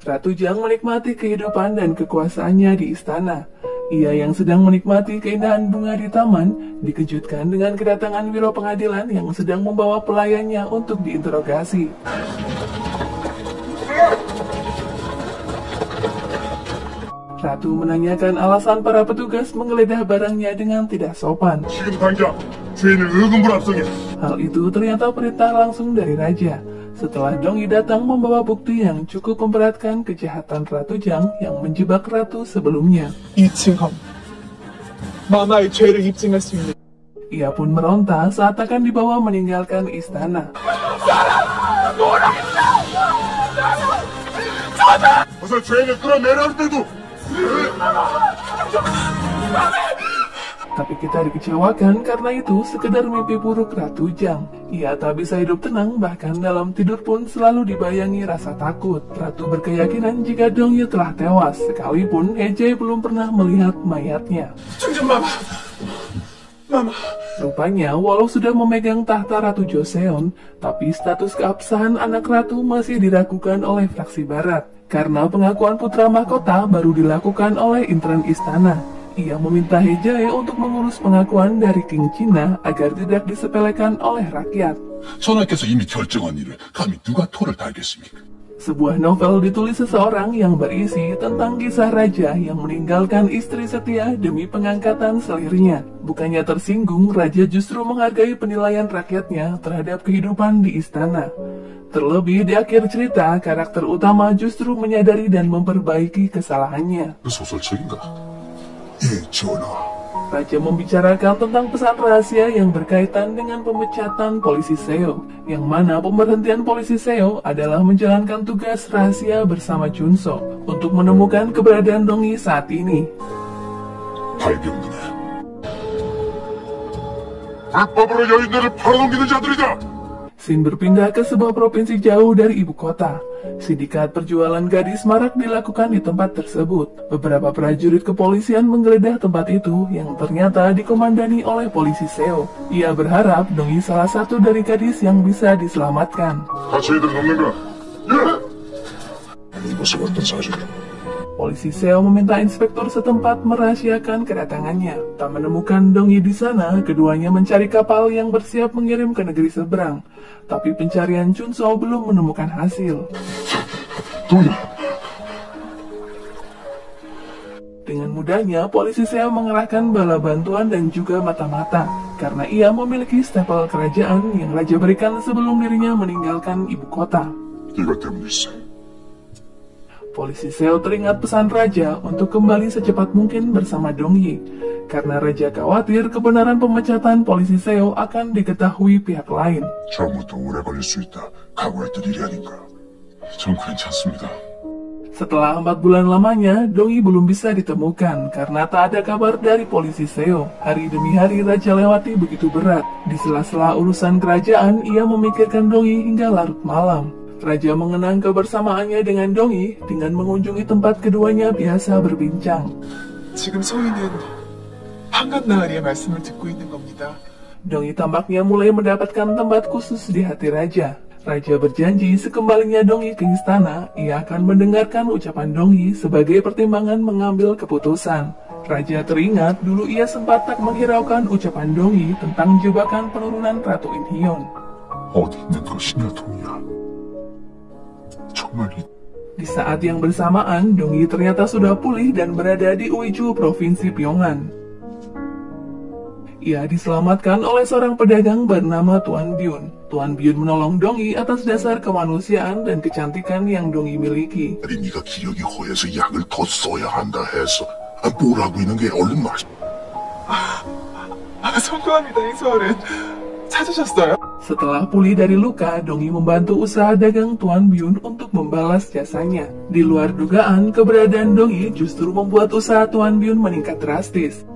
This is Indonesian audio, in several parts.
Ratu Jiang menikmati kehidupan dan kekuasaannya di istana. Ia yang sedang menikmati keindahan bunga di taman, dikejutkan dengan kedatangan biro pengadilan yang sedang membawa pelayannya untuk diinterogasi. Ratu menanyakan alasan para petugas menggeledah barangnya dengan tidak sopan. Hal itu ternyata perintah langsung dari raja. Setelah Dongyi datang membawa bukti yang cukup memberatkan kejahatan Ratu Jiang yang menjebak ratu sebelumnya. Ia pun meronta saat akan dibawa meninggalkan istana. Tapi kita dikecewakan karena itu sekedar mimpi buruk Ratu Jiang. Ia tak bisa hidup tenang, bahkan dalam tidur pun selalu dibayangi rasa takut. Ratu berkeyakinan jika Dongyi telah tewas, sekalipun He-jae belum pernah melihat mayatnya. Mama. Rupanya, walau sudah memegang tahta Ratu Joseon, tapi status keabsahan anak ratu masih diragukan oleh fraksi barat. Karena pengakuan putra mahkota baru dilakukan oleh intern istana. Ia meminta He-jae untuk mengurus pengakuan dari King China agar tidak disepelekan oleh rakyat. Sebuah novel ditulis seseorang yang berisi tentang kisah raja yang meninggalkan istri setia demi pengangkatan selirnya. Bukannya tersinggung, raja justru menghargai penilaian rakyatnya terhadap kehidupan di istana. Terlebih di akhir cerita, karakter utama justru menyadari dan memperbaiki kesalahannya. Raja membicarakan tentang pesan rahasia yang berkaitan dengan pemecatan polisi Seo, yang mana pemberhentian polisi Seo adalah menjalankan tugas rahasia bersama Junso untuk menemukan keberadaan Dongyi saat ini. Scene berpindah ke sebuah provinsi jauh dari ibu kota. Sindikat perjualan gadis marak dilakukan di tempat tersebut. Beberapa prajurit kepolisian menggeledah tempat itu yang ternyata dikomandani oleh polisi Seo. Ia berharap Dongyi salah satu dari gadis yang bisa diselamatkan. Polisi Seo meminta inspektur setempat merahasiakan kedatangannya. Tak menemukan Dongyi di sana, keduanya mencari kapal yang bersiap mengirim ke negeri seberang. Tapi pencarian Junso belum menemukan hasil. Dengan mudahnya, polisi Seo mengerahkan bala bantuan dan juga mata-mata, karena ia memiliki stempel kerajaan yang raja berikan sebelum dirinya meninggalkan ibu kota. Polisi Seo teringat pesan raja untuk kembali secepat mungkin bersama Dongyi, karena raja khawatir kebenaran pemecatan polisi Seo akan diketahui pihak lain. Setelah 4 bulan lamanya, Dongyi belum bisa ditemukan karena tak ada kabar dari polisi Seo. Hari demi hari raja lewati begitu berat. Di sela-sela urusan kerajaan, ia memikirkan Dongyi hingga larut malam. Raja mengenang kebersamaannya dengan Dongyi dengan mengunjungi tempat keduanya biasa berbincang. Dongyi tampaknya mulai mendapatkan tempat khusus di hati raja. Raja berjanji sekembalinya Dongyi ke istana, ia akan mendengarkan ucapan Dongyi sebagai pertimbangan mengambil keputusan. Raja teringat dulu ia sempat tak menghiraukan ucapan Dongyi tentang jebakan penurunan Ratu Inhyeon. Di saat yang bersamaan, Dongyi ternyata sudah pulih dan berada di Uiju, Provinsi Pyongan. Ia diselamatkan oleh seorang pedagang bernama Tuan Byun. Tuan Byun menolong Dongyi atas dasar kemanusiaan dan kecantikan yang Dongyi miliki. Setelah pulih dari luka, Dongyi membantu usaha dagang Tuan Byun untuk membalas jasanya. Di luar dugaan, keberadaan Dongyi justru membuat usaha Tuan Byun meningkat drastis.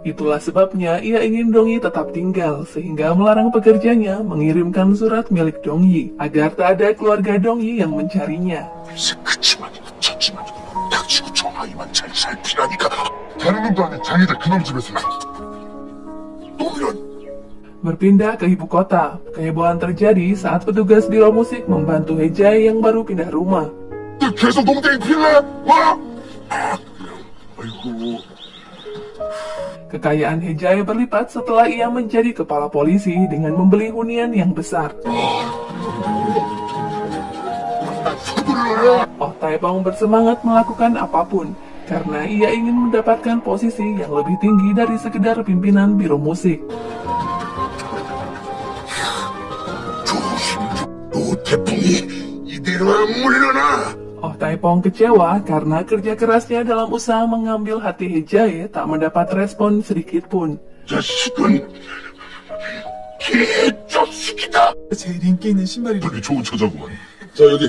Itulah sebabnya ia ingin Dongyi tetap tinggal, sehingga melarang pekerjanya mengirimkan surat milik Dongyi, agar tak ada keluarga Dongyi yang mencarinya. Berpindah ke ibu kota, kehebohan terjadi saat petugas biro musik membantu Hejai yang baru pindah rumah. 계속 농땡이 필래? 와! 아이고. Kekayaan Hejai berlipat setelah ia menjadi kepala polisi dengan membeli hunian yang besar. Oh Taipong bersemangat melakukan apapun karena ia ingin mendapatkan posisi yang lebih tinggi dari sekedar pimpinan biro musik. Oh Taipong kecewa karena kerja kerasnya dalam usaha mengambil hati Hejai tak mendapat respon sedikit pun. 자식은 개자식이다. 제일 인기 있는 신발이 되게 좋은 처자구만. 자 여기.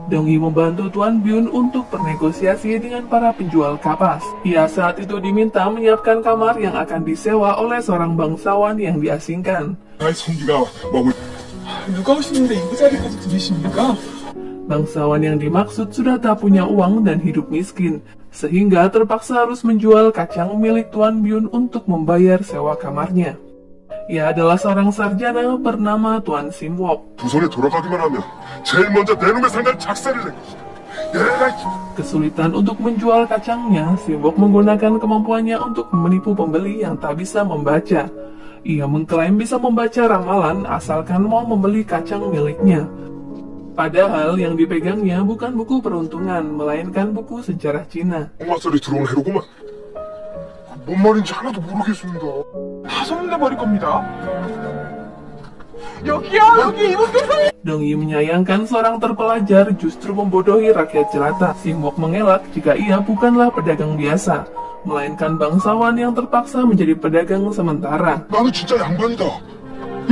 Dongyi membantu Tuan Byun untuk bernegosiasi dengan para penjual kapas. Ia saat itu diminta menyiapkan kamar yang akan disewa oleh seorang bangsawan yang diasingkan. 나의 성기가 먹을. 누가 오시는데 이부자리까지 들이십니까? Bangsawan yang dimaksud sudah tak punya uang dan hidup miskin, sehingga terpaksa harus menjual kacang milik Tuan Byun untuk membayar sewa kamarnya. Ia adalah seorang sarjana bernama Tuan Simwok. 두 손에 돌아가기만 하면 제일 먼저 내 놈의 상가를 작살을 내. 얘가 Kesulitan untuk menjual kacangnya, Simwok menggunakan kemampuannya untuk menipu pembeli yang tak bisa membaca. Ia mengklaim bisa membaca ramalan asalkan mau membeli kacang miliknya. Padahal yang dipegangnya bukan buku peruntungan, melainkan buku sejarah Cina. 똥맛살이 들어온 해로구만. 뭔 말인지 하나도 모르겠습니다. 다 소문내버릴 겁니다. 여기요, 여기 이분께서. Dongyi menyayangkan seorang terpelajar justru membodohi rakyat jelata. Simwok mengelak jika ia bukanlah pedagang biasa, melainkan bangsawan yang terpaksa menjadi pedagang sementara. 나는 진짜 양반이다.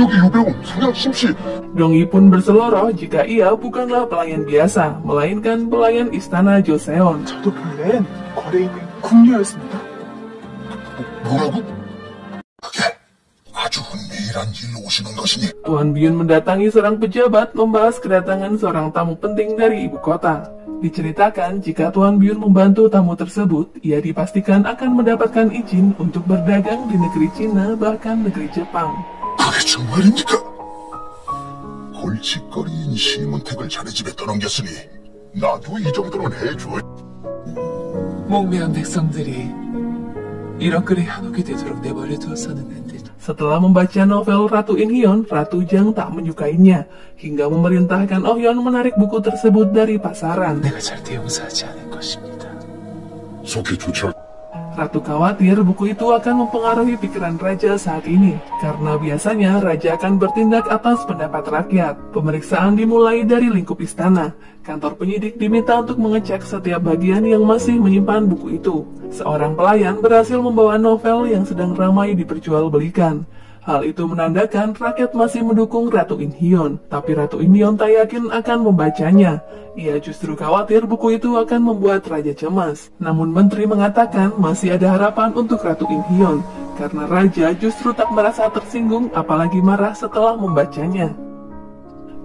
여기 유배웅 상양 심씨. Dongyi pun berseloroh jika ia bukanlah pelayan biasa, melainkan pelayan istana Joseon. 저도 본래는 거래에 있는 궁녀였습니다. 뭐라고? 그게 아주 은밀한 일로 오시는 것이니. Tuan Byun mendatangi seorang pejabat membahas kedatangan seorang tamu penting dari ibu kota. Diceritakan jika Tuan Byun membantu tamu tersebut, ia dipastikan akan mendapatkan izin untuk berdagang di negeri Cina bahkan negeri Jepang. 그게 정말입니까? 골칫거리인 시문택을 자네 집에 떠넘겼으니 나도 이 정도는 해줘. 목매한 백성들이 이런 꼴에 한옥이 되도록 내버려 두어서는 안 되죠. Setelah membaca novel Ratu Inhyun, Ratu Jang tak menyukainya, hingga memerintahkan Oh Yeon menarik buku tersebut dari pasaran. 내가 절대 용서하지 않을 것입니다. 속이 좋지 않... Ratu khawatir buku itu akan mempengaruhi pikiran raja saat ini, karena biasanya raja akan bertindak atas pendapat rakyat. Pemeriksaan dimulai dari lingkup istana. Kantor penyidik diminta untuk mengecek setiap bagian yang masih menyimpan buku itu. Seorang pelayan berhasil membawa novel yang sedang ramai diperjualbelikan. Hal itu menandakan rakyat masih mendukung Ratu Inhyun, tapi Ratu Inhyun tak yakin akan membacanya. Ia justru khawatir buku itu akan membuat raja cemas. Namun menteri mengatakan masih ada harapan untuk Ratu Inhyun, karena raja justru tak merasa tersinggung apalagi marah setelah membacanya.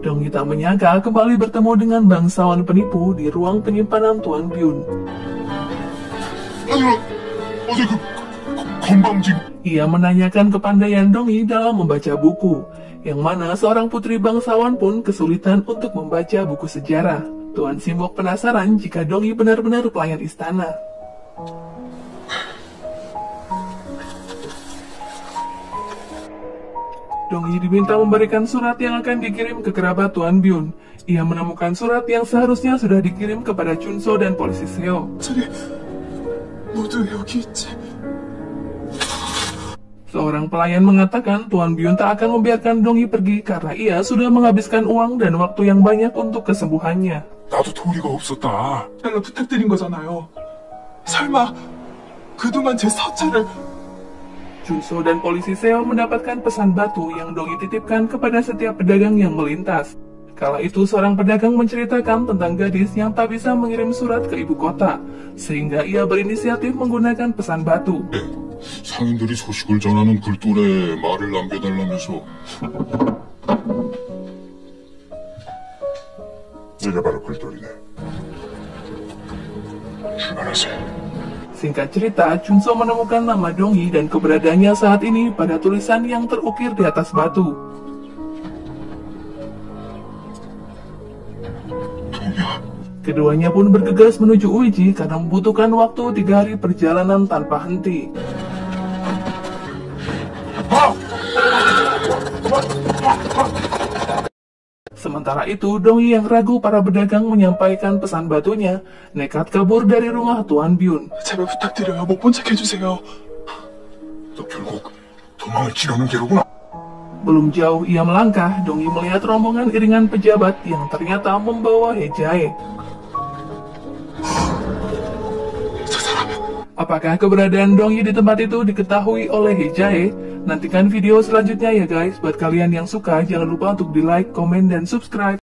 Dongyi tak menyangka kembali bertemu dengan bangsawan penipu di ruang penyimpanan Tuan Byun. 아니, 어제 그 건방진... Ia menanyakan kepandaian Dongyi dalam membaca buku, yang mana seorang putri bangsawan pun kesulitan untuk membaca buku sejarah. Tuan Simwok penasaran jika Dongyi benar-benar pelayan istana. Dongyi diminta memberikan surat yang akan dikirim ke kerabat Tuan Byun. Ia menemukan surat yang seharusnya sudah dikirim kepada Chunso dan polisi Seo. 저리 모두 여기 있지. Seorang pelayan mengatakan Tuan Byun tak akan membiarkan Dongyi pergi karena ia sudah menghabiskan uang dan waktu yang banyak untuk kesembuhannya. 나도 도리가 없었다. 제가 부탁드린 거잖아요. 설마 그동안 제 사체를... Chunso dan polisi Seo mendapatkan pesan batu yang Dongyi titipkan kepada setiap pedagang yang melintas. Kala itu seorang pedagang menceritakan tentang gadis yang tak bisa mengirim surat ke ibu kota, sehingga ia berinisiatif menggunakan pesan batu. 상인들이 소식을 전하는 글돌에 말을 남겨달라면서. 이게 바로 글돌이네. 출발하세요. Singkat cerita, Chunso menemukan nama Dongyi dan keberadaannya saat ini pada tulisan yang terukir di atas batu. Keduanya pun bergegas menuju Uiji karena membutuhkan waktu 3 hari perjalanan tanpa henti. Sementara itu, Dongyi yang ragu para pedagang menyampaikan pesan batunya, nekat kabur dari rumah Tuan Byun. 제발 부탁드려요. 못 본 척 해주세요. 너 결국 도망을 치려는 게로구나. Belum jauh ia melangkah, Dongyi melihat rombongan iringan pejabat yang ternyata membawa Hejae. Apakah keberadaan Dongyi di tempat itu diketahui oleh Hejae? Nantikan video selanjutnya ya guys. Buat kalian yang suka, jangan lupa untuk di like, komen, dan subscribe.